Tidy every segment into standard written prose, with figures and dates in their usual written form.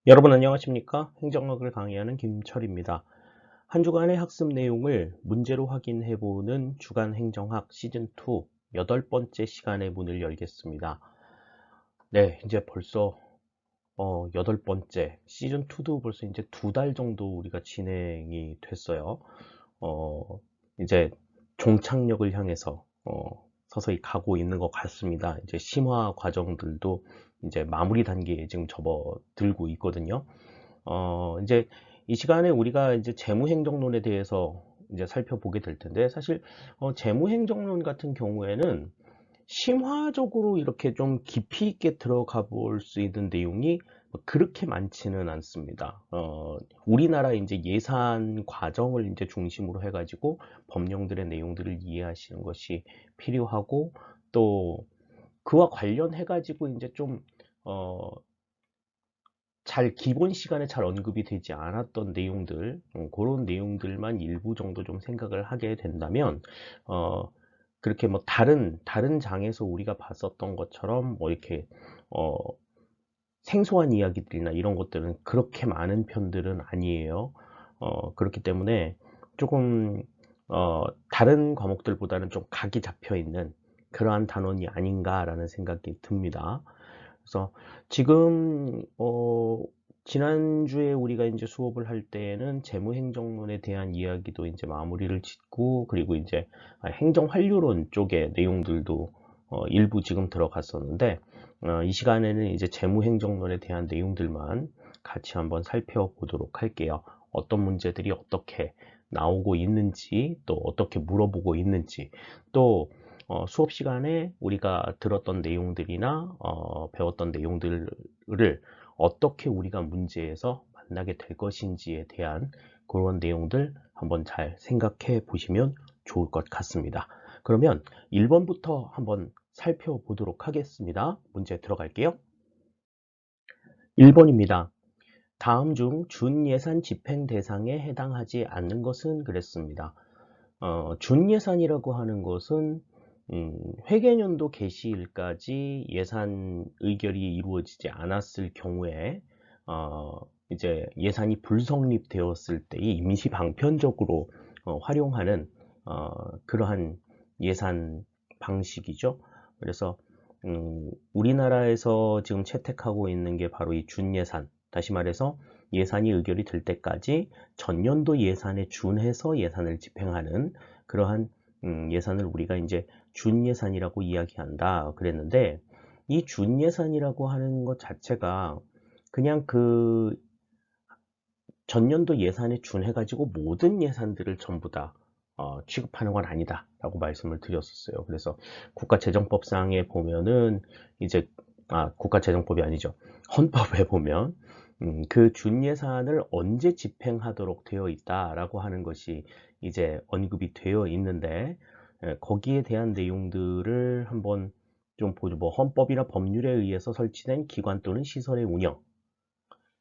여러분 안녕하십니까? 행정학을 강의하는 김철입니다. 한 주간의 학습 내용을 문제로 확인해보는 주간 행정학 시즌2 8번째 시간의 문을 열겠습니다. 네, 이제 벌써 8번째 시즌2도 벌써 이제 2달 정도 우리가 진행이 됐어요. 이제 종착역을 향해서 서서히 가고 있는 것 같습니다. 이제 심화 과정들도 이제 마무리 단계에 지금 접어들고 있거든요. 이제 이 시간에 우리가 이제 재무행정론에 대해서 이제 살펴보게 될 텐데, 사실 재무행정론 같은 경우에는 심화적으로 이렇게 좀 깊이 있게 들어가 볼 수 있는 내용이 그렇게 많지는 않습니다. 우리나라 이제 예산 과정을 이제 중심으로 해가지고 법령들의 내용들을 이해하시는 것이 필요하고, 또 그와 관련해가지고 이제 좀 잘 기본 시간에 잘 언급이 되지 않았던 내용들, 그런 내용들만 일부 정도 좀 생각을 하게 된다면, 그렇게 뭐 다른 장에서 우리가 봤었던 것처럼 뭐 이렇게 어, 생소한 이야기들이나 이런 것들은 그렇게 많은 편들은 아니에요. 그렇기 때문에 조금 다른 과목들보다는 좀 각이 잡혀 있는 그러한 단원이 아닌가라는 생각이 듭니다. 그래서 지금 지난주에 우리가 이제 수업을 할 때에는 재무행정론에 대한 이야기도 이제 마무리를 짓고, 그리고 이제 행정환류론 쪽의 내용들도 일부 지금 들어갔었는데, 이 시간에는 이제 재무행정론에 대한 내용들만 같이 한번 살펴보도록 할게요. 어떤 문제들이 어떻게 나오고 있는지, 또 어떻게 물어보고 있는지, 또 수업 시간에 우리가 들었던 내용들이나 배웠던 내용들을 어떻게 우리가 문제에서 만나게 될 것인지에 대한 그런 내용들 한번 잘 생각해 보시면 좋을 것 같습니다. 그러면 1번부터 한번 살펴보도록 하겠습니다. 문제 들어갈게요. 1번입니다. 다음 중 준예산 집행 대상에 해당하지 않는 것은 그랬습니다. 준예산이라고 하는 것은 회계연도 개시일까지 예산 의결이 이루어지지 않았을 경우에 이제 예산이 불성립되었을 때의 임시 방편적으로 활용하는 그러한 예산 방식이죠. 그래서 우리나라에서 지금 채택하고 있는 게 바로 이 준예산, 다시 말해서 예산이 의결이 될 때까지 전년도 예산에 준해서 예산을 집행하는 그러한 예산을 우리가 이제 준예산이라고 이야기한다 그랬는데, 이 준예산이라고 하는 것 자체가 그냥 그 전년도 예산에 준해 가지고 모든 예산들을 전부 다 취급하는 건 아니다 라고 말씀을 드렸었어요. 그래서 국가재정법상에 보면은 이제 국가재정법이 아니죠, 헌법에 보면 그 준예산을 언제 집행하도록 되어 있다라고 하는 것이 이제 언급이 되어 있는데, 거기에 대한 내용들을 한번 좀 보죠. 뭐 헌법이나 법률에 의해서 설치된 기관 또는 시설의 운영,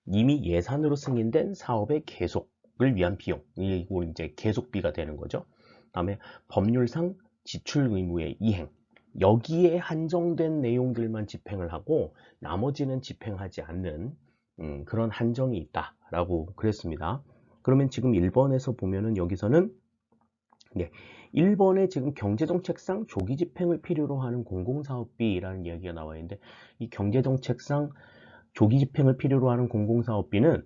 이미 예산으로 승인된 사업의 계속을 위한 비용, 이거 이제 계속비가 되는 거죠. 다음에 법률상 지출 의무의 이행, 여기에 한정된 내용들만 집행을 하고 나머지는 집행하지 않는 그런 한정이 있다라고 그랬습니다. 그러면 지금 1번에서 보면은 여기서는, 네, 1번에 지금 경제정책상 조기 집행을 필요로 하는 공공사업비라는 이야기가 나와 있는데, 이 경제정책상 조기 집행을 필요로 하는 공공사업비는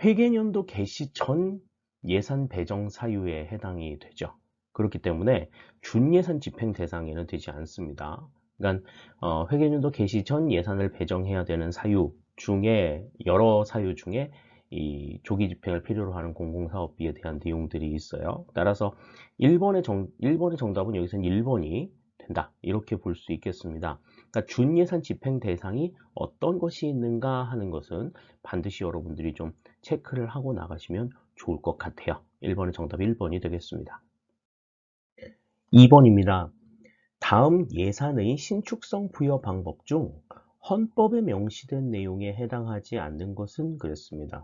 회계연도 개시 전 예산 배정 사유에 해당이 되죠. 그렇기 때문에 준예산 집행 대상에는 되지 않습니다. 그러니까 회계연도 개시 전 예산을 배정해야 되는 사유 중에, 여러 사유 중에 이 조기 집행을 필요로 하는 공공사업비에 대한 내용들이 있어요. 따라서 1번의 정답은 여기서는 1번이 된다, 이렇게 볼 수 있겠습니다. 그러니까 준예산 집행 대상이 어떤 것이 있는가 하는 것은 반드시 여러분들이 좀 체크를 하고 나가시면 좋을 것 같아요. 1번의 정답이 1번이 되겠습니다. 2번입니다. 다음 예산의 신축성 부여 방법 중 헌법에 명시된 내용에 해당하지 않는 것은 그랬습니다.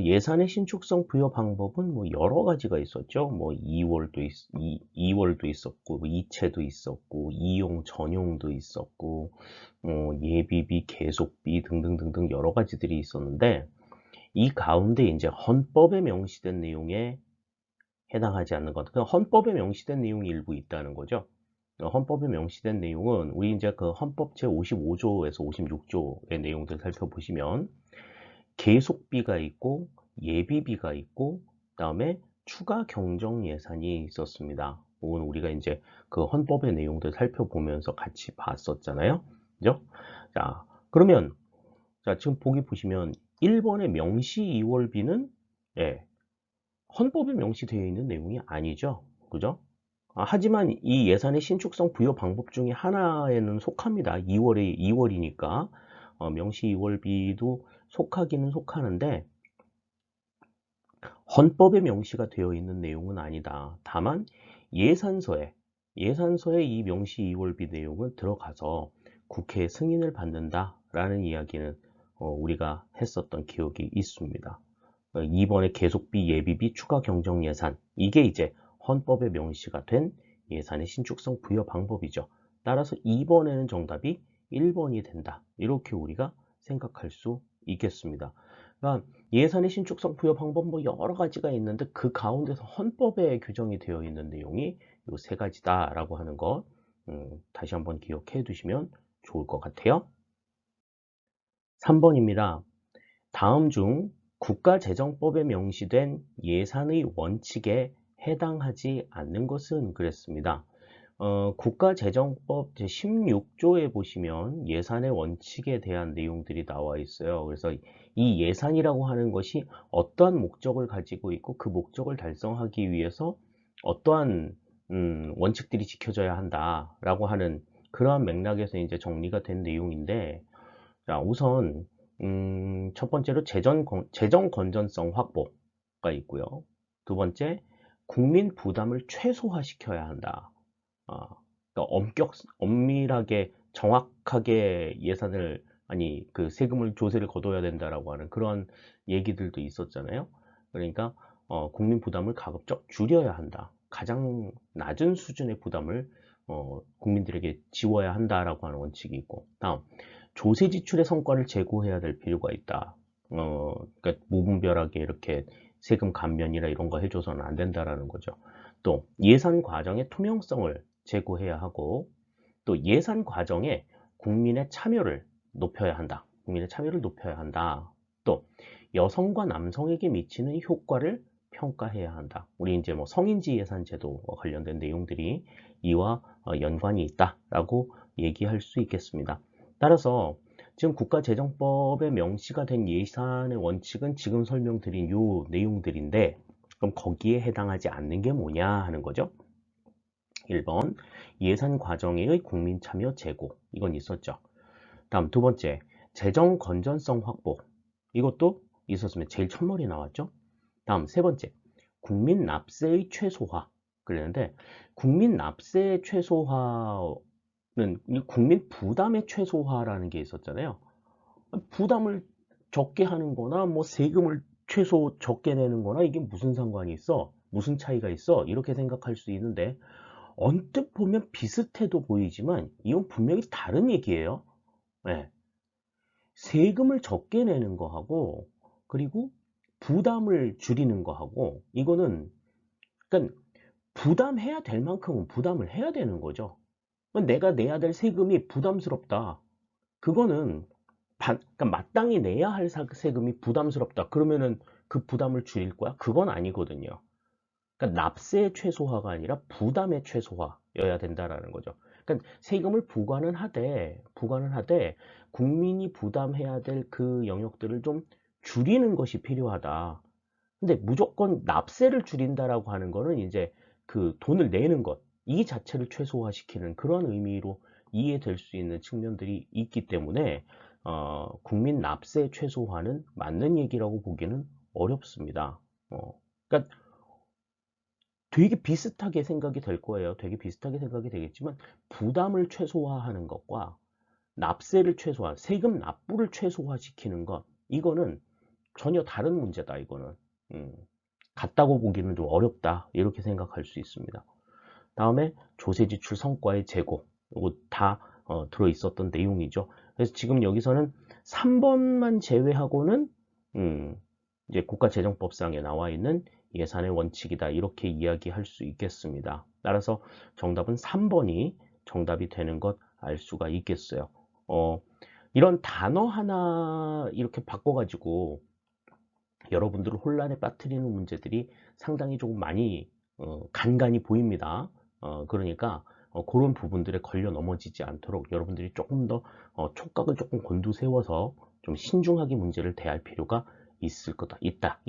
예산의 신축성 부여 방법은 뭐 여러 가지가 있었죠. 뭐 2월도 있었고, 뭐 이체도 있었고, 이용 전용도 있었고, 예비비, 계속비 등등등등 여러 가지들이 있었는데, 이 가운데 이제 헌법에 명시된 내용에 해당하지 않는 것, 그 헌법에 명시된 내용이 일부 있다는 거죠. 헌법에 명시된 내용은 우리 이제 그 헌법 제 55조에서 56조의 내용들 살펴보시면 계속비가 있고 예비비가 있고 그다음에 추가 경정 예산이 있었습니다. 이건 우리가 이제 그 헌법의 내용들 살펴보면서 같이 봤었잖아요. 그죠? 자, 그러면 자, 지금 보기 보시면 1번의 명시 2월비는 예, 헌법에 명시되어 있는 내용이 아니죠. 그죠? 하지만 이 예산의 신축성 부여 방법 중에 하나에는 속합니다. 2월이니까 명시 2월비도 속하기는 속하는데 헌법에 명시가 되어 있는 내용은 아니다. 다만 예산서에 이 명시 2월비 내용은 들어가서 국회 승인을 받는다라는 이야기는 우리가 했었던 기억이 있습니다. 2번의 계속비, 예비비, 추가 경정 예산 이게 이제 헌법에 명시가 된 예산의 신축성 부여 방법이죠. 따라서 2번에는 정답이 1번이 된다. 이렇게 우리가 생각할 수 있겠습니다. 그러니까 예산의 신축성 부여 방법 뭐 여러 가지가 있는데 그 가운데서 헌법에 규정이 되어 있는 내용이 이 세 가지다라고 하는 것 다시 한번 기억해 두시면 좋을 것 같아요. 3번입니다. 다음 중 국가재정법에 명시된 예산의 원칙에 해당하지 않는 것은 그랬습니다. 국가재정법 제16조에 보시면 예산의 원칙에 대한 내용들이 나와 있어요. 그래서 이 예산이라고 하는 것이 어떠한 목적을 가지고 있고 그 목적을 달성하기 위해서 어떠한 원칙들이 지켜져야 한다라고 하는 그러한 맥락에서 이제 정리가 된 내용인데, 자, 우선 첫 번째로 재정 건전성 확보가 있고요. 두 번째, 국민 부담을 최소화시켜야 한다. 그러니까 엄밀하게 정확하게 예산을 그 세금을 조세를 거둬야 된다라고 하는 그런 얘기들도 있었잖아요. 그러니까 국민 부담을 가급적 줄여야 한다. 가장 낮은 수준의 부담을 국민들에게 지워야 한다라고 하는 원칙이 있고, 다음 조세 지출의 성과를 제고해야 될 필요가 있다. 그러니까 무분별하게 이렇게 세금 감면이나 이런 거 해줘서는 안 된다라는 거죠. 또 예산 과정의 투명성을 제고해야 하고, 또 예산 과정에 국민의 참여를 높여야 한다. 국민의 참여를 높여야 한다. 또 여성과 남성에게 미치는 효과를 평가해야 한다. 우리 이제 뭐 성인지 예산제도와 관련된 내용들이 이와 연관이 있다라고 얘기할 수 있겠습니다. 따라서 지금 국가재정법에 명시가 된 예산의 원칙은 지금 설명드린 요 내용들인데, 그럼 거기에 해당하지 않는 게 뭐냐 하는 거죠. 1번 예산 과정의 국민 참여 제고, 이건 있었죠. 다음 두 번째 재정 건전성 확보, 이것도 있었으면 제일 첫머리 나왔죠. 다음 세 번째 국민 납세의 최소화 그랬는데, 국민 납세의 최소화는 국민 부담의 최소화라는 게 있었잖아요. 부담을 적게 하는 거나 뭐 세금을 최소 적게 내는 거나 이게 무슨 상관이 있어? 무슨 차이가 있어? 이렇게 생각할 수 있는데, 언뜻 보면 비슷해도 보이지만 이건 분명히 다른 얘기예요. 네. 세금을 적게 내는 거하고 그리고 부담을 줄이는 거하고, 이거는 그러니까 부담해야 될 만큼은 부담을 해야 되는 거죠. 내가 내야 될 세금이 부담스럽다. 그거는 그러니까 마땅히 내야 할 세금이 부담스럽다. 그러면은 그 부담을 줄일 거야? 그건 아니거든요. 그러니까 납세의 최소화가 아니라 부담의 최소화여야 된다라는 거죠. 그러니까 세금을 부과는 하되 국민이 부담해야 될 그 영역들을 좀 줄이는 것이 필요하다. 근데 무조건 납세를 줄인다라고 하는 거는 이제 그 돈을 내는 것, 이 자체를 최소화시키는 그런 의미로 이해될 수 있는 측면들이 있기 때문에 국민 납세 최소화는 맞는 얘기라고 보기는 어렵습니다. 그러니까 되게 비슷하게 생각이 될 거예요. 되게 비슷하게 생각이 되겠지만 부담을 최소화하는 것과 납세를 세금 납부를 최소화시키는 것, 이거는 전혀 다른 문제다, 이거는. 같다고 보기는 좀 어렵다, 이렇게 생각할 수 있습니다. 다음에 조세지출 성과의 재고, 이거 다 들어 있었던 내용이죠. 그래서 지금 여기서는 3번만 제외하고는 이제 국가재정법상에 나와 있는 예산의 원칙이다, 이렇게 이야기할 수 있겠습니다. 따라서 정답은 3번이 정답이 되는 것 알 수가 있겠어요. 이런 단어 하나 이렇게 바꿔가지고 여러분들을 혼란에 빠뜨리는 문제들이 상당히 조금 많이 간간히 보입니다. 그러니까 그런 부분들에 걸려 넘어지지 않도록 여러분들이 조금 더 촉각을 조금 곤두세워서 좀 신중하게 문제를 대할 필요가 있겠다.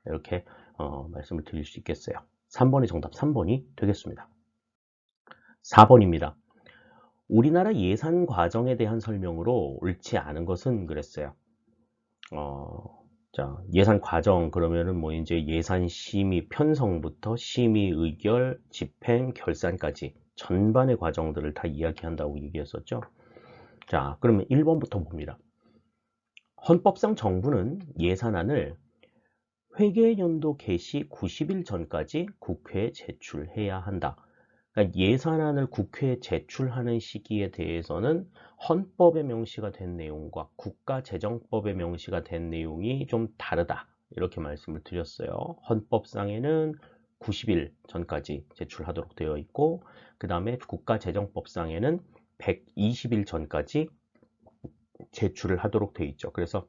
이렇게 말씀을 드릴 수 있겠어요. 3번의 정답 3번이 되겠습니다. 4번입니다. 우리나라 예산 과정에 대한 설명으로 옳지 않은 것은 그랬어요. 자, 예산 과정 그러면은 뭐 이제 예산 심의 편성부터 심의 의결, 집행, 결산까지 전반의 과정들을 다 이야기한다고 얘기했었죠. 자, 그러면 1번부터 봅니다. 헌법상 정부는 예산안을 회계연도 개시 90일 전까지 국회에 제출해야 한다. 그러니까 예산안을 국회에 제출하는 시기에 대해서는 헌법에 명시가 된 내용과 국가재정법에 명시가 된 내용이 좀 다르다, 이렇게 말씀을 드렸어요. 헌법상에는 90일 전까지 제출하도록 되어 있고, 그 다음에 국가재정법상에는 120일 전까지 제출을 하도록 되어 있죠. 그래서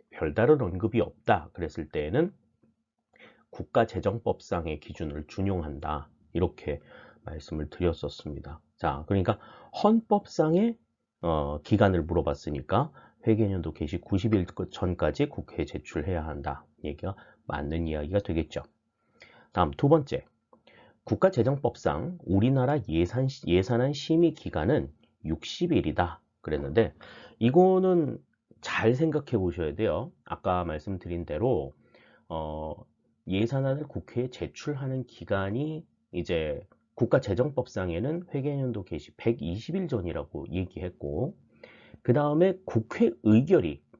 별다른 언급이 없다 그랬을 때에는 국가재정법상의 기준을 준용한다, 이렇게 말씀을 드렸었습니다. 자, 그러니까 헌법상의 기간을 물어봤으니까 회계연도 개시 90일 전까지 국회에 제출해야 한다, 얘기가 맞는 이야기가 되겠죠. 다음 두 번째, 국가재정법상 우리나라 예산안 심의 기간은 60일이다 그랬는데, 이거는 잘 생각해 보셔야 돼요. 아까 말씀드린 대로 예산안을 국회에 제출하는 기간이 이제 국가재정법상에는 회계연도 개시 120일 전이라고 얘기했고, 그 다음에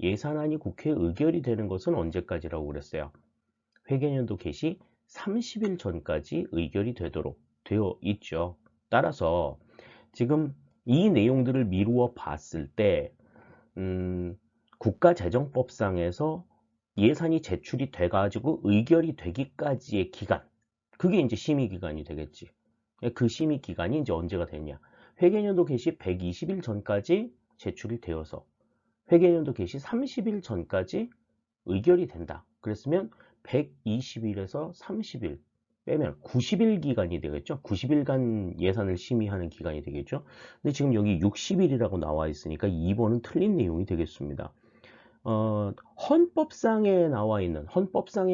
예산안이 국회 의결이 되는 것은 언제까지라고 그랬어요? 회계연도 개시 30일 전까지 의결이 되도록 되어 있죠. 따라서 지금 이 내용들을 미루어 봤을 때 국가재정법상에서 예산이 제출이 돼가지고 의결이 되기까지의 기간, 그게 이제 심의기간이 되겠지. 그 심의기간이 이제 언제가 되냐? 회계연도 개시 120일 전까지 제출이 되어서 회계연도 개시 30일 전까지 의결이 된다. 그랬으면 120일에서 30일 빼면 90일 기간이 되겠죠. 90일간 예산을 심의하는 기간이 되겠죠. 근데 지금 여기 60일이라고 나와 있으니까 2번은 틀린 내용이 되겠습니다. 헌법상에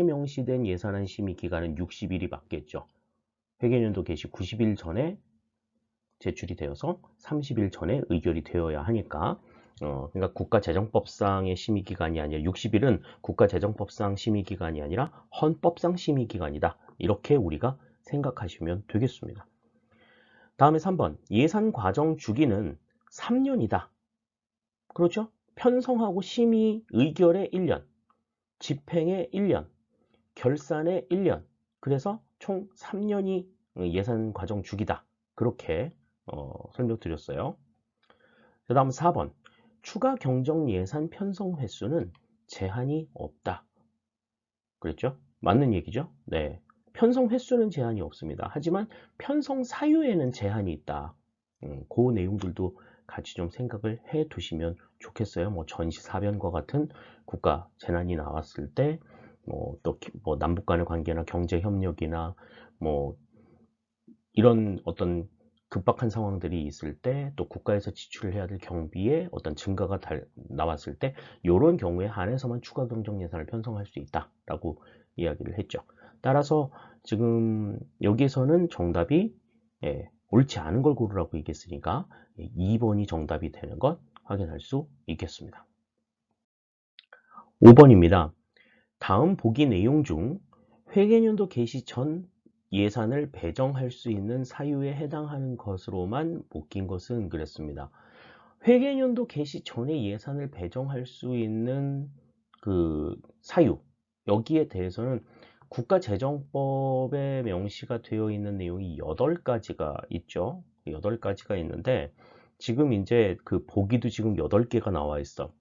명시된 예산안 심의 기간은 60일이 맞겠죠. 회계연도 개시 90일 전에 제출이 되어서 30일 전에 의결이 되어야 하니까, 그러니까 국가재정법상의 심의기간이 아니라 60일은 국가재정법상 심의기간이 아니라 헌법상 심의기간이다, 이렇게 우리가 생각하시면 되겠습니다. 다음에 3번, 예산 과정 주기는 3년이다. 그렇죠? 편성하고 심의 의결에 1년, 집행에 1년, 결산에 1년, 그래서 총 3년이 예산 과정 주기다, 그렇게 설명드렸어요. 그 다음 4번, 추가 경정 예산 편성 횟수는 제한이 없다 그랬죠? 맞는 얘기죠? 네, 편성 횟수는 제한이 없습니다. 하지만 편성 사유에는 제한이 있다. 그 내용들도 같이 좀 생각을 해 두시면 좋겠어요. 뭐 전시사변과 같은 국가 재난이 나왔을 때, 또 남북 간의 관계나 경제 협력이나 뭐 이런 어떤 급박한 상황들이 있을 때, 또 국가에서 지출을 해야 될 경비에 어떤 증가가 나왔을 때, 이런 경우에 한해서만 추가 경정 예산을 편성할 수 있다라고 이야기를 했죠. 따라서 지금 여기에서는 정답이 옳지 않은 걸 고르라고 얘기했으니까 2번이 정답이 되는 것 확인할 수 있겠습니다. 5번입니다. 다음 보기 내용 중 회계연도 개시 전 예산을 배정할 수 있는 사유에 해당하는 것으로만 묶인 것은 그랬습니다. 회계연도 개시 전에 예산을 배정할 수 있는 그 사유 여기에 대해서는 국가재정법에 명시가 되어 있는 내용이 8가지가 있죠. 8가지가 있는데 지금 이제 그 보기도 지금 8개가 나와 있어.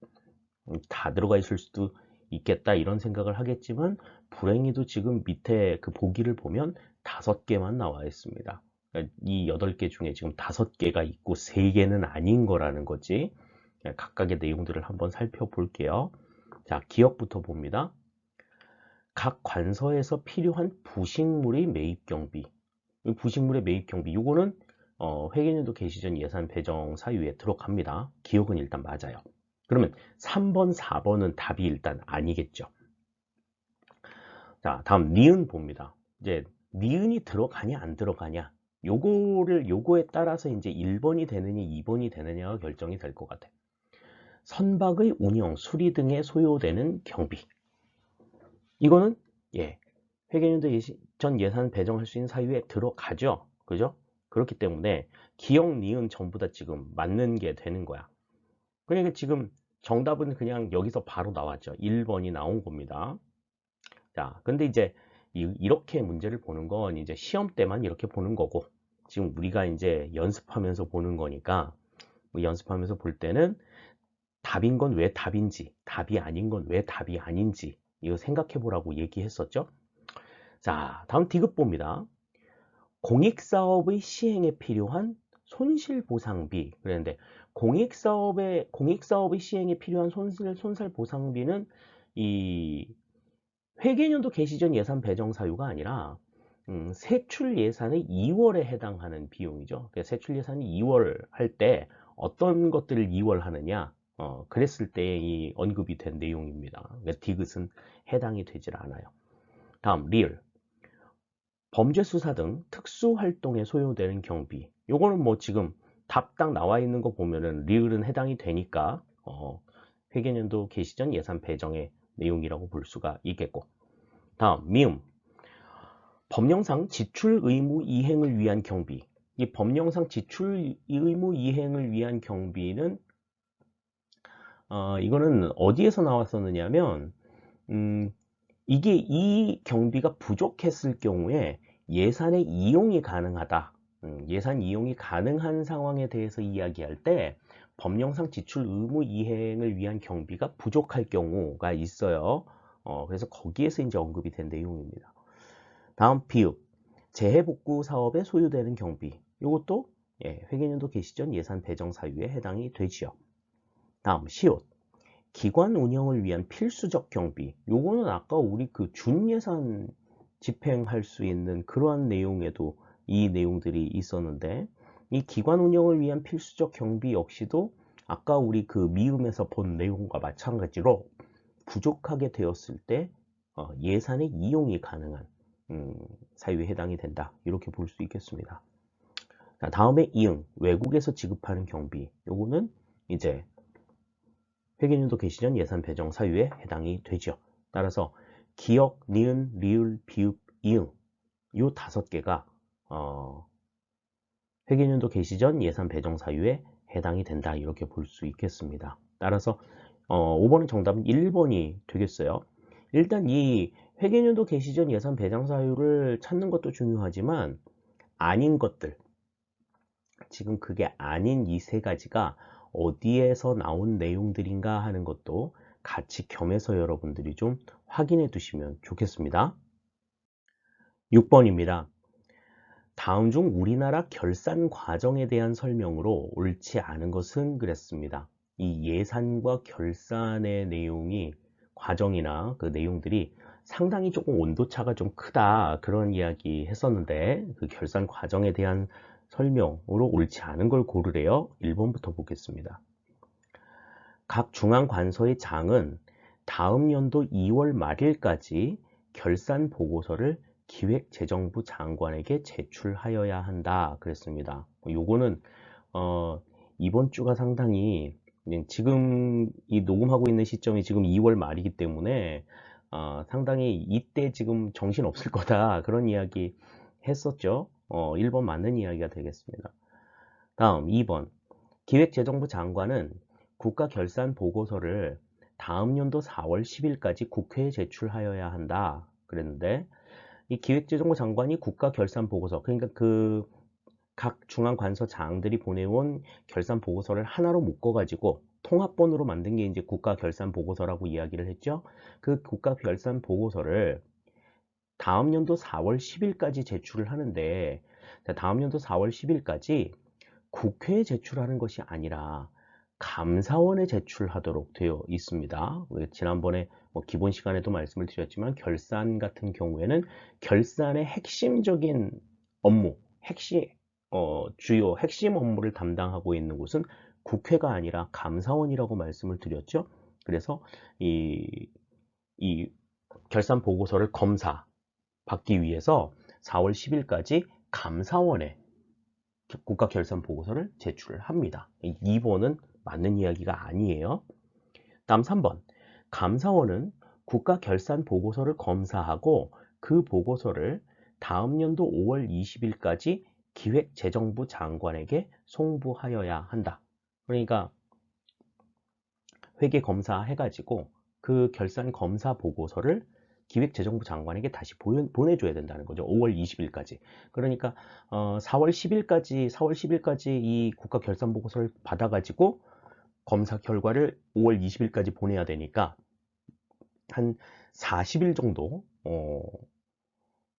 다 들어가 있을 수도 있겠다 이런 생각을 하겠지만 불행히도 지금 밑에 그 보기를 보면 5개만 나와 있습니다. 이 8개 중에 지금 5개가 있고 3개는 아닌 거라는 거지. 각각의 내용들을 한번 살펴볼게요. 자, 기억부터 봅니다. 각 관서에서 필요한 부식물의 매입 경비. 부식물의 매입 경비. 이거는 회계연도 개시 전 예산 배정 사유에 들어갑니다. 기억은 일단 맞아요. 그러면 3번, 4번은 답이 일단 아니겠죠. 자, 다음 니은 봅니다. 이제 니은이 들어가냐 안 들어가냐. 요거에 따라서 이제 1번이 되느냐 2번이 되느냐가 결정이 될 것 같아요. 선박의 운영, 수리 등에 소요되는 경비. 이거는 회계연도 전 예산 배정할 수 있는 사유에 들어가죠. 그죠? 그렇기 때문에 기억, 니은 전부 다 지금 맞는 게 되는 거야. 그러니까 지금 정답은 그냥 여기서 바로 나왔죠. 1번이 나온 겁니다. 자, 근데 이제 이렇게 문제를 보는 건 이제 시험 때만 이렇게 보는 거고, 지금 우리가 이제 연습하면서 보는 거니까, 연습하면서 볼 때는 답인 건 왜 답인지, 답이 아닌 건 왜 답이 아닌지, 이거 생각해 보라고 얘기했었죠. 자, 다음 디귿 봅니다. 공익사업의 시행에 필요한 손실보상비. 그랬는데, 공익사업의 시행에 필요한 손실보상비는 이 회계연도 개시 전 예산 배정 사유가 아니라 세출 예산의 2월에 해당하는 비용이죠. 세출 예산이 2월 할 때 어떤 것들을 2월 하느냐, 그랬을 때 이 언급이 된 내용입니다. 디귿은 해당이 되질 않아요. 다음 리을. 범죄수사 등 특수활동에 소요되는 경비. 요거는 뭐 지금 답 딱 나와 있는 거 보면은 리을은 해당이 되니까 회계연도 개시 전 예산 배정의 내용이라고 볼 수가 있겠고. 다음 미음. 법령상 지출 의무 이행을 위한 경비. 이 법령상 지출 의무 이행을 위한 경비는 이거는 어디에서 나왔었느냐면 이게 이 경비가 부족했을 경우에 예산의 이용이 가능하다. 예산 이용이 가능한 상황에 대해서 이야기할 때 법령상 지출 의무 이행을 위한 경비가 부족할 경우가 있어요. 그래서 거기에서 이제 언급이 된 내용입니다. 다음 비읍. 재해복구 사업에 소요되는 경비. 이것도 회계연도 개시 전 예산 배정 사유에 해당이 되지요. 다음 시옷. 기관 운영을 위한 필수적 경비. 요거는 아까 우리 그 준예산 집행할 수 있는 그러한 내용에도 이 내용들이 있었는데 이 기관 운영을 위한 필수적 경비 역시도 아까 우리 그 미음에서 본 내용과 마찬가지로 부족하게 되었을 때 예산의 이용이 가능한 사유에 해당이 된다. 이렇게 볼 수 있겠습니다. 자, 다음에 이응. 외국에서 지급하는 경비. 요거는 이제 회계연도 개시 전 예산 배정 사유에 해당이 되죠. 따라서 기억, 니은, 리을, 비읍, 이응 요 5개가 회계연도 개시 전 예산 배정 사유에 해당이 된다. 이렇게 볼 수 있겠습니다. 따라서 5번의 정답은 1번이 되겠어요. 일단 이 회계연도 개시 전 예산 배정 사유를 찾는 것도 중요하지만 아닌 것들, 지금 그게 아닌 이 3가지가 어디에서 나온 내용들인가 하는 것도 같이 겸해서 여러분들이 좀 확인해 두시면 좋겠습니다. 6번입니다. 다음 중 우리나라 결산 과정에 대한 설명으로 옳지 않은 것은 그랬습니다. 이 예산과 결산의 내용이 과정이나 그 내용들이 상당히 조금 온도차가 좀 크다 그런 이야기 했었는데 그 결산 과정에 대한 설명으로 옳지 않은 걸 고르래요. 1번부터 보겠습니다. 각 중앙관서의 장은 다음 연도 2월 말일까지 결산 보고서를 기획재정부 장관에게 제출하여야 한다 그랬습니다. 요거는 이번 주가 상당히 지금 이 녹음하고 있는 시점이 지금 2월 말이기 때문에 상당히 이때 지금 정신 없을 거다 그런 이야기 했었죠. 1번 맞는 이야기가 되겠습니다. 다음 2번. 기획재정부 장관은 국가결산 보고서를 다음 연도 4월 10일까지 국회에 제출하여야 한다. 그랬는데 이 기획재정부 장관이 국가결산보고서, 그러니까 그 각 중앙관서장들이 보내온 결산보고서를 하나로 묶어가지고 통합본으로 만든 게 이제 국가결산보고서라고 이야기를 했죠. 그 국가결산보고서를 다음 연도 4월 10일까지 제출을 하는데, 다음 연도 4월 10일까지 국회에 제출하는 것이 아니라 감사원에 제출하도록 되어 있습니다. 지난번에 기본 시간에도 말씀을 드렸지만 결산 같은 경우에는 결산의 핵심적인 업무, 주요 핵심 업무를 담당하고 있는 곳은 국회가 아니라 감사원이라고 말씀을 드렸죠. 그래서 이 결산 보고서를 받기 위해서 4월 10일까지 감사원에 국가결산보고서를 제출을 합니다. 2번은 맞는 이야기가 아니에요. 다음 3번. 감사원은 국가결산보고서를 검사하고 그 보고서를 다음 연도 5월 20일까지 기획재정부 장관에게 송부하여야 한다. 그러니까 회계 검사해가지고 그 결산 검사 보고서를 기획재정부 장관에게 다시 보내줘야 된다는 거죠. 5월 20일까지. 그러니까 4월 10일까지 이 국가결산보고서를 받아가지고 검사 결과를 5월 20일까지 보내야 되니까 한 40일 정도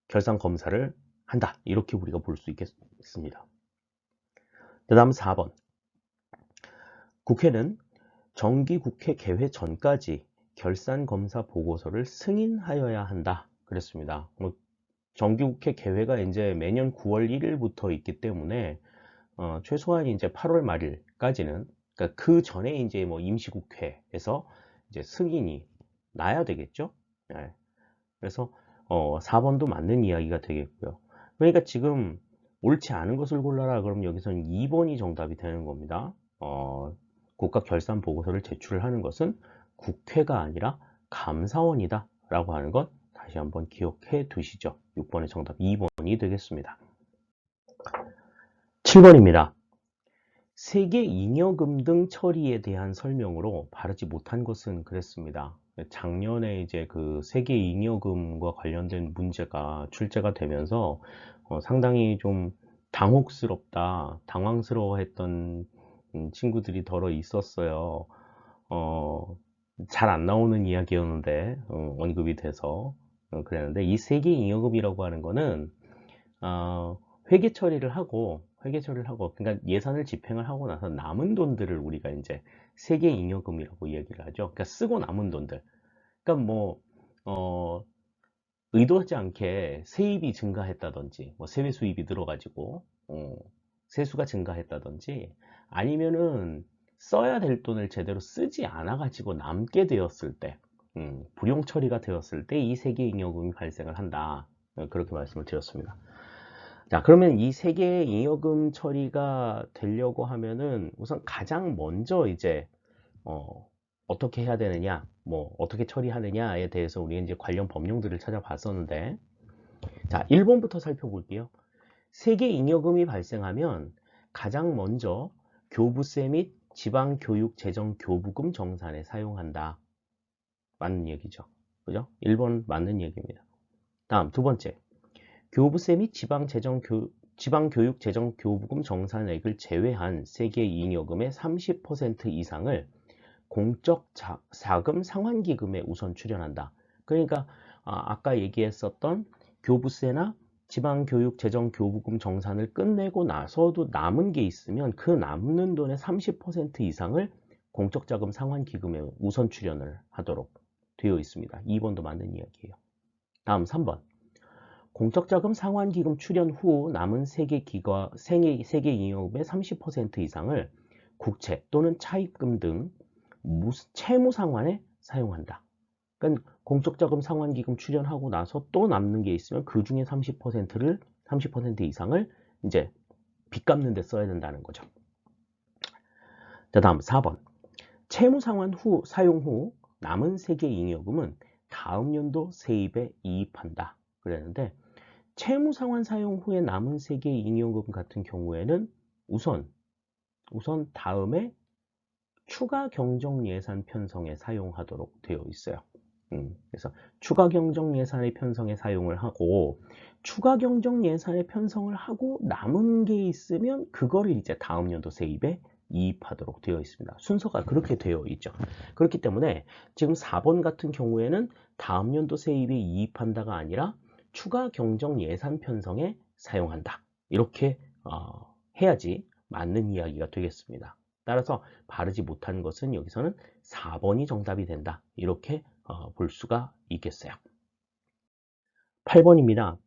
결산 검사를 한다. 이렇게 우리가 볼 수 있겠습니다. 그 다음 4번. 국회는 정기국회 개회 전까지 결산검사 보고서를 승인하여야 한다. 그랬습니다. 정기국회 개회가 이제 매년 9월 1일부터 있기 때문에 최소한 이제 8월 말일까지는, 그러니까 그 전에 이제 임시국회에서 이제 승인이 나야 되겠죠. 네. 그래서 4번도 맞는 이야기가 되겠고요. 그러니까 지금 옳지 않은 것을 골라라. 그럼 여기서는 2번이 정답이 되는 겁니다. 국가결산보고서를 제출하는 것은 국회가 아니라 감사원이다 라고 하는 것 다시 한번 기억해 두시죠. 6번의 정답 2번이 되겠습니다. 7번입니다. 세계 잉여금 등 처리에 대한 설명으로 바르지 못한 것은 그랬습니다. 작년에 이제 그 세계 잉여금과 관련된 문제가 출제가 되면서 상당히 좀 당황스러워했던 친구들이 더러 있었어요. 잘 안 나오는 이야기였는데 언급이 돼서 그랬는데, 이 세계 잉여금이라고 하는 거는 회계 처리를 하고 그러니까 예산을 집행을 하고 나서 남은 돈들을 우리가 이제 세계 잉여금이라고 얘기를 하죠. 그러니까 쓰고 남은 돈들. 그러니까 의도하지 않게 세입이 증가했다든지, 세외 수입이 늘어가지고 세수가 증가했다든지, 아니면은 써야 될 돈을 제대로 쓰지 않아 가지고 남게 되었을 때, 불용 처리가 되었을 때 이 세계 잉여금이 발생을 한다. 그렇게 말씀을 드렸습니다. 자, 그러면 이 세계 잉여금 처리가 되려고 하면은 우선 가장 먼저 이제 어떻게 해야 되느냐, 어떻게 처리하느냐에 대해서 우리 이제 관련 법령들을 찾아봤었는데, 자, 1번부터 살펴볼게요. 세계 잉여금이 발생하면 가장 먼저 교부세 및 지방교육재정교부금 정산에 사용한다. 맞는 얘기죠. 그죠? 1번 맞는 얘기입니다. 다음 두 번째. 교부세 및 지방교육재정교부금 정산액을 제외한 세계 잉여금의 30% 이상을 공적 자금 상환기금에 우선 출연한다. 그러니까 아까 얘기했었던 교부세나 지방교육재정교부금 정산을 끝내고 나서도 남은 게 있으면 그 남는 돈의 30% 이상을 공적자금 상환기금에 우선 출연을 하도록 되어 있습니다. 2번도 맞는 이야기예요. 다음 3번. 공적자금 상환기금 출연 후 남은 세계 잉여금의 30% 이상을 국채 또는 차입금 등 채무 상환에 사용한다. 그러니까 공적자금 상환기금 출연하고 나서 또 남는 게 있으면 그 중에 30% 이상을 이제 빚 갚는 데 써야 된다는 거죠. 자, 다음 4번. 채무 상환 후 사용 후 남은 세계 잉여금은 다음 연도 세입에 이입한다. 그랬는데, 채무 상환 사용 후에 남은 세계 잉여금 같은 경우에는 우선 다음에 추가 경정 예산 편성에 사용하도록 되어 있어요. 그래서 추가 경정 예산의 편성에 사용을 하고, 추가 경정 예산의 편성을 하고 남은 게 있으면 그거를 이제 다음 연도 세입에 이입하도록 되어 있습니다. 순서가 그렇게 되어 있죠. 그렇기 때문에 지금 4번 같은 경우에는 다음 연도 세입에 이입한다가 아니라 추가 경정 예산 편성에 사용한다. 이렇게 해야지 맞는 이야기가 되겠습니다. 따라서 바르지 못한 것은 여기서는 4번이 정답이 된다. 이렇게 볼 수가 있겠어요. 8번입니다.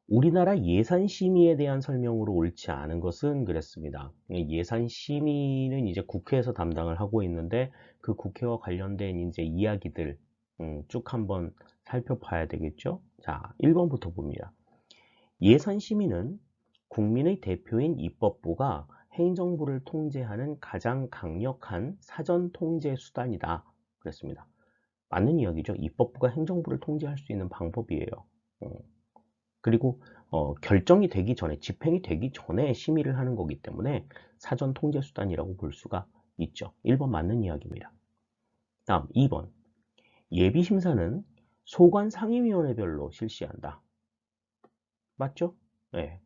우리나라 예산심의에 대한 설명으로 옳지 않은 것은 그랬습니다. 예산심의는 이제 국회에서 담당을 하고 있는데 그 국회와 관련된 이제 이야기들 쭉 한번 살펴봐야 되겠죠. 자, 1번부터 봅니다. 예산심의는 국민의 대표인 입법부가 행정부를 통제하는 가장 강력한 사전 통제 수단이다. 그랬습니다. 맞는 이야기죠. 입법부가 행정부를 통제할 수 있는 방법이에요. 그리고 결정이 되기 전에, 집행이 되기 전에 심의를 하는 거기 때문에 사전 통제 수단이라고 볼 수가 있죠. 1번 맞는 이야기입니다. 다음 2번. 예비심사는 소관 상임위원회별로 실시한다. 맞죠? 네.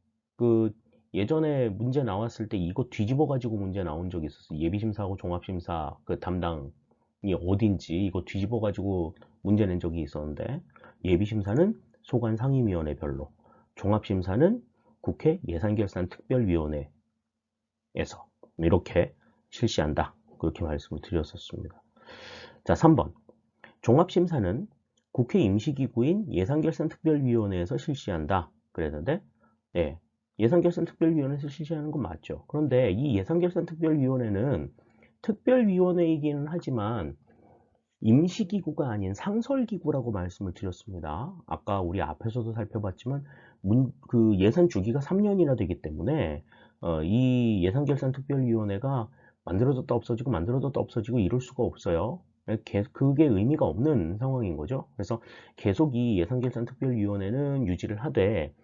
예전에 문제 나왔을 때 이거 뒤집어 가지고 문제 나온 적이 있었어요. 예비심사하고 종합심사 그 담당이 어딘지 이거 뒤집어 가지고 문제 낸 적이 있었는데, 예비심사는 소관 상임위원회별로, 종합심사는 국회 예산결산특별위원회에서 이렇게 실시한다. 그렇게 말씀을 드렸었습니다. 자, 3번. 종합심사는 국회 임시기구인 예산결산특별위원회에서 실시한다. 그랬는데, 네, 예산결산특별위원회에서 실시하는 건 맞죠. 그런데 이 예산결산특별위원회는 특별위원회이기는 하지만 임시기구가 아닌 상설기구라고 말씀을 드렸습니다. 아까 우리 앞에서도 살펴봤지만 그 예산 주기가 3년이나 되기 때문에 이 예산결산특별위원회가 만들어졌다 없어지고 만들어졌다 없어지고 이럴 수가 없어요. 그게 의미가 없는 상황인 거죠. 그래서 계속 이 예산결산특별위원회는 유지를 하되,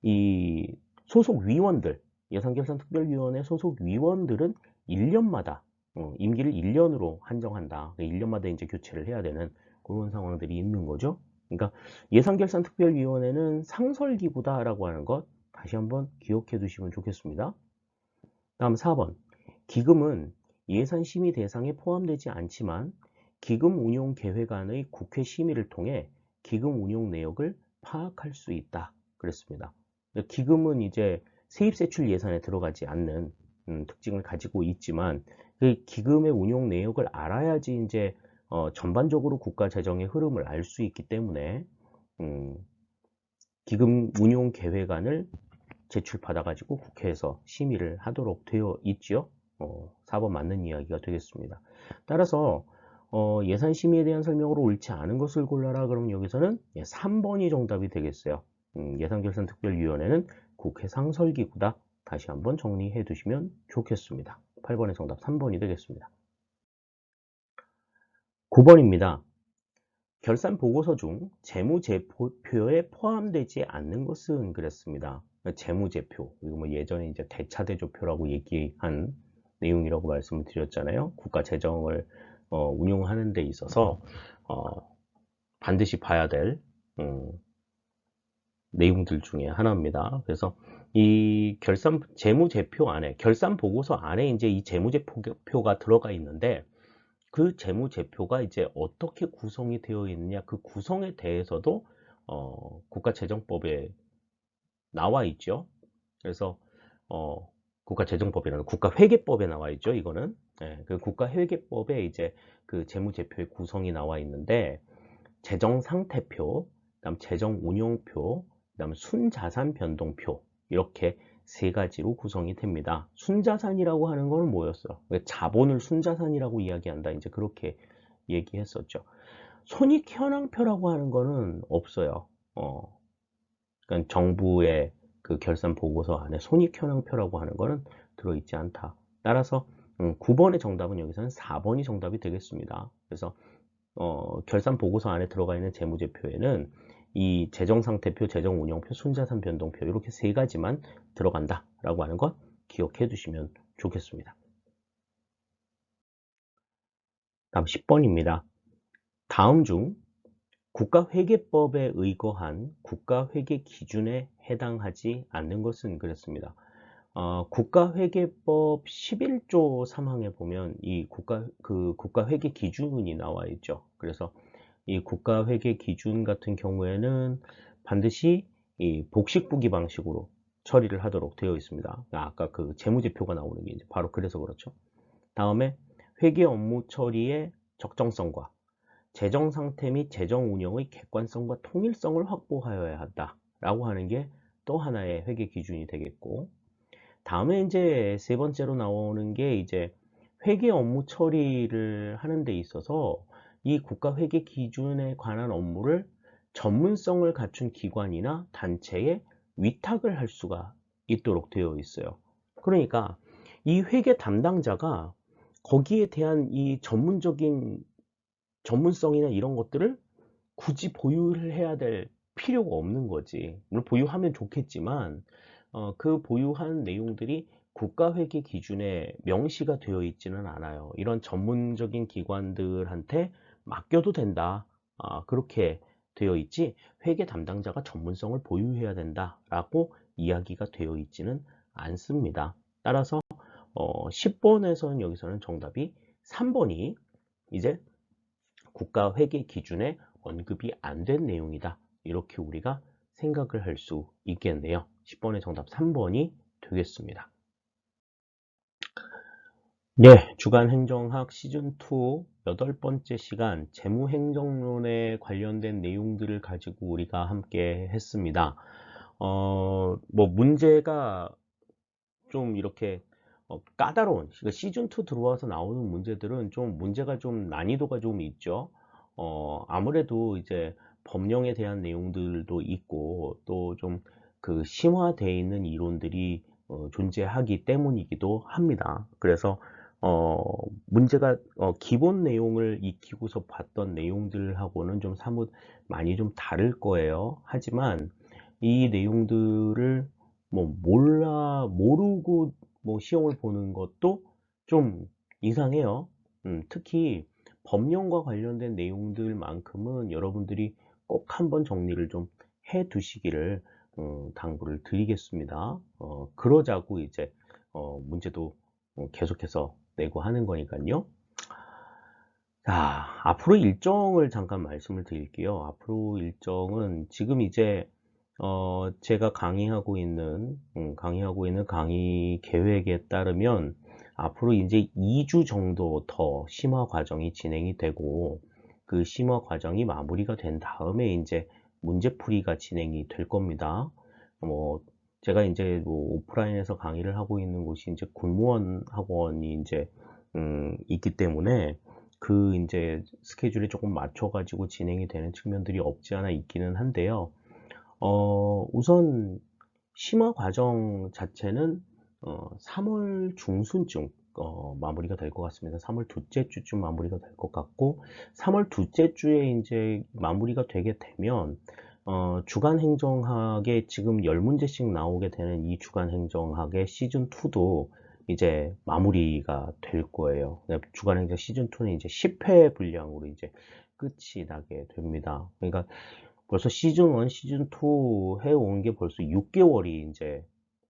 이 소속 위원들, 예산결산특별위원회 소속 위원들은 1년마다 임기를 1년으로 한정한다. 1년마다 이제 교체를 해야 되는 그런 상황들이 있는 거죠. 그러니까 예산결산특별위원회는 상설기구다라고 하는 것 다시 한번 기억해 두시면 좋겠습니다. 다음 4번. 기금은 예산심의 대상에 포함되지 않지만 기금 운용 계획안의 국회 심의를 통해 기금 운용 내역을 파악할 수 있다. 그랬습니다. 기금은 이제 세입세출 예산에 들어가지 않는 특징을 가지고 있지만, 그 기금의 운용 내역을 알아야지 이제 전반적으로 국가 재정의 흐름을 알 수 있기 때문에 기금 운용 계획안을 제출받아가지고 국회에서 심의를 하도록 되어 있죠. 4번 맞는 이야기가 되겠습니다. 따라서 예산심의에 대한 설명으로 옳지 않은 것을 골라라. 그럼 여기서는 3번이 정답이 되겠어요. 예산결산특별위원회는 국회 상설기구다. 다시 한번 정리해 두시면 좋겠습니다. 8번의 정답 3번이 되겠습니다. 9번입니다. 결산보고서 중 재무제표에 포함되지 않는 것은 그랬습니다. 재무제표, 이거 뭐 예전에 이제 대차대조표라고 얘기한 내용이라고 말씀을 드렸잖아요. 국가 재정을 운용하는 데 있어서 반드시 봐야 될 내용들 중에 하나입니다. 그래서 이 재무제표 안에, 결산보고서 안에 이제 이 재무제표가 들어가 있는데, 그 재무제표가 이제 어떻게 구성이 되어 있느냐, 그 구성에 대해서도 국가재정법에 나와 있죠. 그래서 국가재정법이라는 국가회계법에 나와 있죠. 이거는 그 국가회계법에 이제 그 재무제표의 구성이 나와 있는데, 재정상태표, 그다음 재정운용표, 그다음 순자산 변동표, 이렇게 세 가지로 구성이 됩니다. 순자산이라고 하는 거는 뭐였어요? 자본을 순자산이라고 이야기한다. 이제 그렇게 얘기했었죠. 손익현황표라고 하는 거는 없어요. 그러니까 정부의 그 결산 보고서 안에 손익현황표라고 하는 거는 들어있지 않다. 따라서 9번의 정답은 여기서는 4번이 정답이 되겠습니다. 그래서 결산 보고서 안에 들어가 있는 재무제표에는 이 재정상태표, 재정운용표, 순자산 변동표 이렇게 세 가지만 들어간다라고 하는 것 기억해 두시면 좋겠습니다. 다음 10번입니다. 다음 중 국가회계법에 의거한 국가회계 기준에 해당하지 않는 것은 그랬습니다. 국가회계법 11조 3항에 보면 이 국가회계 기준이 나와 있죠. 그래서 이 국가회계 기준 같은 경우에는 반드시 이 복식부기 방식으로 처리를 하도록 되어 있습니다. 아까 그 재무제표가 나오는 게 이제 바로 그래서 그렇죠. 다음에 회계 업무 처리의 적정성과 재정 상태 및 재정 운영의 객관성과 통일성을 확보하여야 한다라고 하는 게 또 하나의 회계 기준이 되겠고, 다음에 이제 세 번째로 나오는 게 이제 회계 업무 처리를 하는 데 있어서 이 국가 회계 기준에 관한 업무를 전문성을 갖춘 기관이나 단체에 위탁을 할 수가 있도록 되어 있어요. 그러니까 이 회계 담당자가 거기에 대한 이 전문성이나 이런 것들을 굳이 보유를 해야 될 필요가 없는 거지. 물론 보유하면 좋겠지만 그 보유한 내용들이 국가회계 기준에 명시가 되어 있지는 않아요. 이런 전문적인 기관들한테 맡겨도 된다. 그렇게 되어 있지, 회계 담당자가 전문성을 보유해야 된다라고 이야기가 되어 있지는 않습니다. 따라서 10번에서는 여기서는 정답이 3번이 이제 국가회계 기준에 언급이 안 된 내용이다. 이렇게 우리가 생각을 할 수 있겠네요. 10번의 정답 3번이 되겠습니다. 네, 주간행정학 시즌2 8번째 시간 재무행정론에 관련된 내용들을 가지고 우리가 함께 했습니다. 뭐 문제가 좀 이렇게 까다로운, 시즌2 들어와서 나오는 문제들은 좀 문제가 좀 난이도가 좀 있죠. 아무래도 이제 법령에 대한 내용들도 있고 또 좀 그 심화되어 있는 이론들이 존재하기 때문이기도 합니다. 그래서 문제가 기본 내용을 익히고서 봤던 내용들하고는 좀 사뭇 많이 좀 다를 거예요. 하지만 이 내용들을 뭐 모르고 뭐 시험을 보는 것도 좀 이상해요. 특히 법령과 관련된 내용들만큼은 여러분들이 꼭 한번 정리를 좀 해 두시기를 당부를 드리겠습니다. 그러자고 이제 문제도 계속해서 내고 하는 거니까요. 자, 앞으로 일정을 잠깐 말씀을 드릴게요. 앞으로 일정은 지금 이제 제가 강의하고 있는 강의 계획에 따르면 앞으로 이제 2주 정도 더 심화 과정이 진행이 되고, 그 심화 과정이 마무리가 된 다음에 이제 문제풀이가 진행이 될 겁니다. 뭐 제가 이제 뭐 오프라인에서 강의를 하고 있는 곳이 이제 공무원 학원이 이제 있기 때문에 그 이제 스케줄에 조금 맞춰가지고 진행이 되는 측면들이 없지 않아 있기는 한데요. 우선 심화 과정 자체는 3월 중순쯤 마무리가 될 것 같습니다. 3월 둘째 주쯤 마무리가 될 것 같고, 3월 둘째 주에 이제 마무리가 되게 되면 주간 행정학에 지금 10문제씩 나오게 되는 이 주간 행정학의 시즌2도 이제 마무리가 될 거예요. 주간 행정 시즌2는 이제 10회 분량으로 이제 끝이 나게 됩니다. 그러니까 벌써 시즌1, 시즌2 해온 게 벌써 6개월이 이제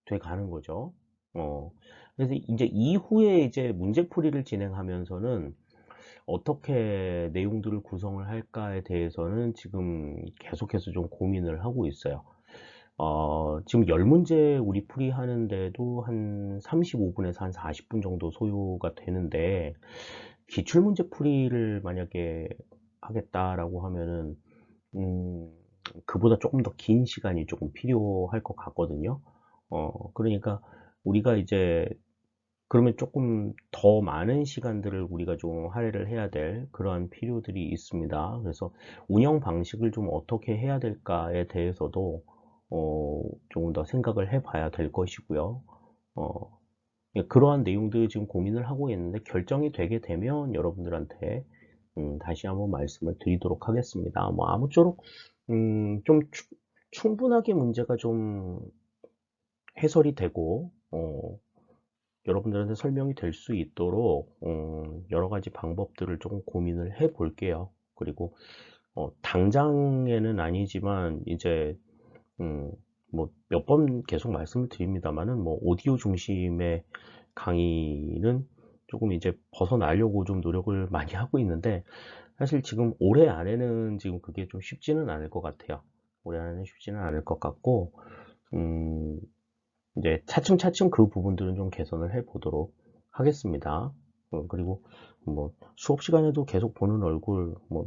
돼 가는 거죠. 그래서 이제 이후에 이제 문제풀이를 진행하면서는 어떻게 내용들을 구성을 할까에 대해서는 지금 계속해서 좀 고민을 하고 있어요. 지금 10문제 우리 풀이하는데도 한 35분에서 한 40분 정도 소요가 되는데, 기출문제 풀이를 만약에 하겠다라고 하면은 그보다 조금 더 긴 시간이 조금 필요할 것 같거든요. 그러니까 우리가 이제 그러면 조금 더 많은 시간들을 우리가 좀 할애를 해야 될 그러한 필요들이 있습니다. 그래서 운영 방식을 좀 어떻게 해야 될까에 대해서도 조금 더 생각을 해봐야 될 것이고요. 그러한 내용들 지금 고민을 하고 있는데, 결정이 되게 되면 여러분들한테 다시 한번 말씀을 드리도록 하겠습니다. 뭐 아무쪼록 좀 충분하게 문제가 좀 해설이 되고 여러분들한테 설명이 될 수 있도록 여러 가지 방법들을 조금 고민을 해 볼게요. 그리고 당장에는 아니지만 이제 뭐 몇 번 계속 말씀을 드립니다만은 뭐 오디오 중심의 강의는 조금 이제 벗어나려고 좀 노력을 많이 하고 있는데, 사실 지금 올해 안에는 지금 그게 좀 쉽지는 않을 것 같아요. 올해 안에는 쉽지는 않을 것 같고, 음, 이제 차츰차츰 그 부분들은 좀 개선을 해 보도록 하겠습니다. 그리고 뭐 수업 시간에도 계속 보는 얼굴, 뭐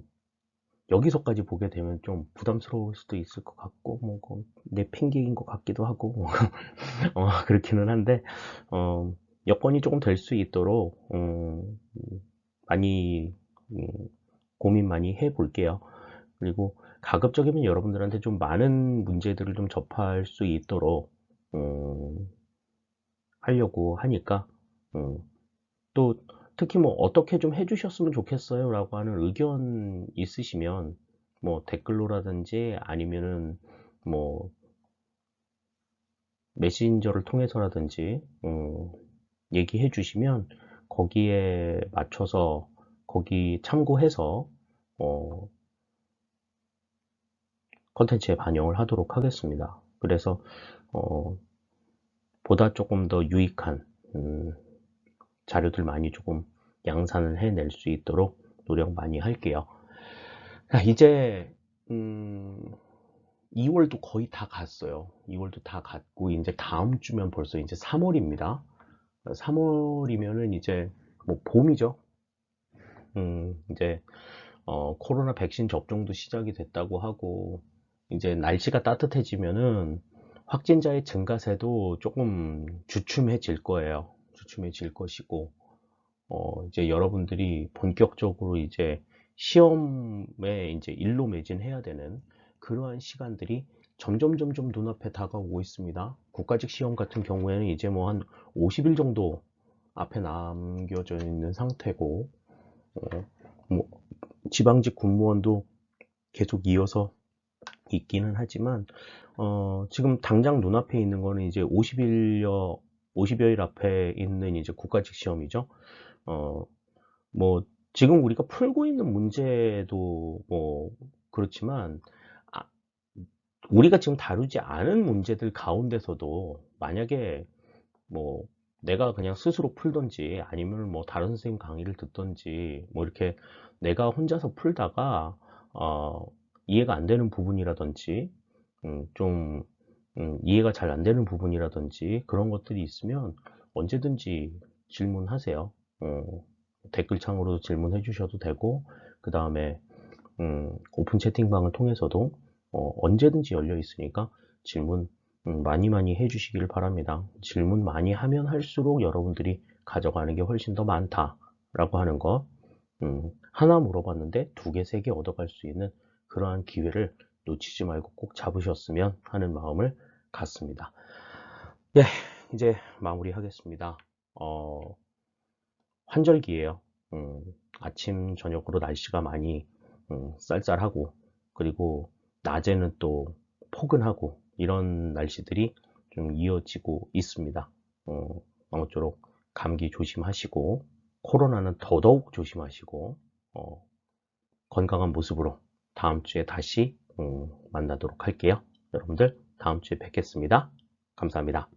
여기서까지 보게 되면 좀 부담스러울 수도 있을 것 같고, 뭐 내 핑계인 것 같기도 하고, 그렇기는 한데, 어, 여건이 조금 될 수 있도록 많이 고민 많이 해 볼게요. 그리고 가급적이면 여러분들한테 좀 많은 문제들을 좀 접할 수 있도록 하려고 하니까, 또 특히 뭐 어떻게 좀 해주셨으면 좋겠어요 라고 하는 의견 있으시면 뭐 댓글로라든지 아니면은 뭐 메신저를 통해서라든지 얘기해 주시면 거기에 맞춰서 거기 참고해서 컨텐츠에 반영을 하도록 하겠습니다. 그래서 보다 조금 더 유익한 자료들 많이 조금 양산을 해낼 수 있도록 노력 많이 할게요. 자, 이제 2월도 거의 다 갔어요. 2월도 다 갔고 이제 다음 주면 벌써 이제 3월입니다. 3월이면은 이제 뭐 봄이죠. 이제 코로나 백신 접종도 시작이 됐다고 하고, 이제 날씨가 따뜻해지면은 확진자의 증가세도 조금 주춤해질 거예요. 주춤해질 것이고, 이제 여러분들이 본격적으로 이제 시험에 이제 일로 매진해야 되는 그러한 시간들이 점점 눈앞에 다가오고 있습니다. 국가직 시험 같은 경우에는 이제 뭐 한 50일 정도 앞에 남겨져 있는 상태고, 뭐 지방직 군무원도 계속 이어서 있기는 하지만, 지금 당장 눈앞에 있는 거는 이제 50여일 앞에 있는 이제 국가직 시험이죠. 뭐 지금 우리가 풀고 있는 문제도 뭐 그렇지만, 아, 우리가 지금 다루지 않은 문제들 가운데서도 만약에 뭐 내가 그냥 스스로 풀던지 아니면 뭐 다른 선생님 강의를 듣던지 뭐 이렇게 내가 혼자서 풀다가 이해가 안 되는 부분이라든지 좀 이해가 잘 안 되는 부분이라든지 그런 것들이 있으면 언제든지 질문하세요. 댓글창으로 질문해 주셔도 되고, 그 다음에 오픈 채팅방을 통해서도 언제든지 열려 있으니까 질문 많이 해주시길 바랍니다. 질문 많이 하면 할수록 여러분들이 가져가는 게 훨씬 더 많다라고 하는 거, 하나 물어봤는데 두 개, 세 개 얻어갈 수 있는 그러한 기회를 놓치지 말고 꼭 잡으셨으면 하는 마음을 갖습니다. 네, 이제 마무리하겠습니다. 환절기예요. 아침, 저녁으로 날씨가 많이 쌀쌀하고, 그리고 낮에는 또 포근하고 이런 날씨들이 좀 이어지고 있습니다. 아무쪼록 감기 조심하시고 코로나는 더더욱 조심하시고 건강한 모습으로 다음 주에 다시 만나도록 할게요. 여러분들 다음 주에 뵙겠습니다. 감사합니다.